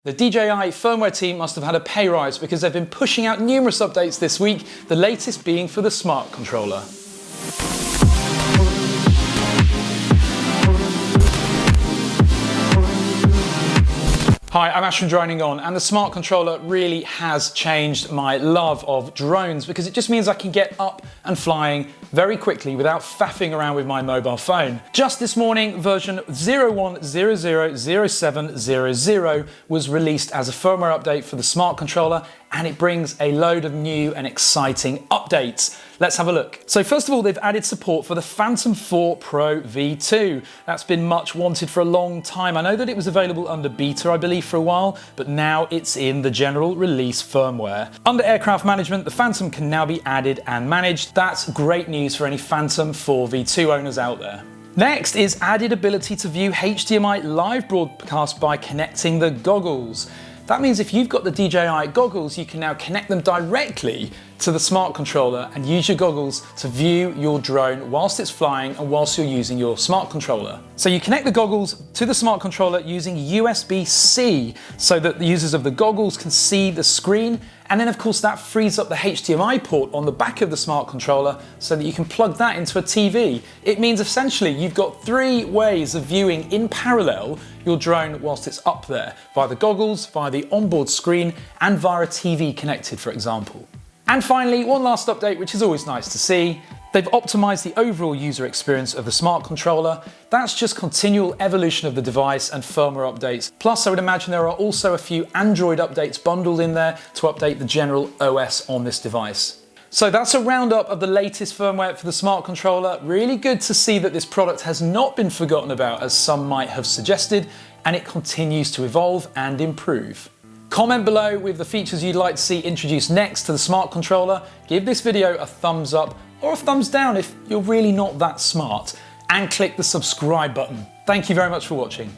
The DJI firmware team must have had a pay rise because they've been pushing out numerous updates this week, the latest being for the smart controller. Hi, I'm Ash from DroningON, and the smart controller really has changed my love of drones because it just means I can get up and flying very quickly without faffing around with my mobile phone. Just this morning, version v01.00.0700 was released as a firmware update for the smart controller, and it brings a load of new and exciting updates. Let's have a look. So first of all, they've added support for the Phantom 4 Pro V2. That's been much wanted for a long time. I know that it was available under beta, I believe, for a while, but now it's in the general release firmware. Under aircraft management, the Phantom can now be added and managed. That's great news for any Phantom 4 V2 owners out there. Next is added ability to view HDMI live broadcast by connecting the goggles. That means if you've got the DJI goggles, you can now connect them directly to the smart controller and use your goggles to view your drone whilst it's flying and whilst you're using your smart controller. So you connect the goggles to the smart controller using USB-C so that the users of the goggles can see the screen, and then of course that frees up the HDMI port on the back of the smart controller so that you can plug that into a TV. It means essentially you've got three ways of viewing in parallel your drone whilst it's up there, via the goggles, via the onboard screen, and via a TV connected, for example. And finally, one last update, which is always nice to see. They've optimized the overall user experience of the smart controller. That's just continual evolution of the device and firmware updates. Plus, I would imagine there are also a few Android updates bundled in there to update the general OS on this device. So that's a roundup of the latest firmware for the smart controller. Really good to see that this product has not been forgotten about, as some might have suggested, and it continues to evolve and improve. Comment below with the features you'd like to see introduced next to the smart controller. Give this video a thumbs up or a thumbs down if you're really not that smart, and click the subscribe button. Thank you very much for watching.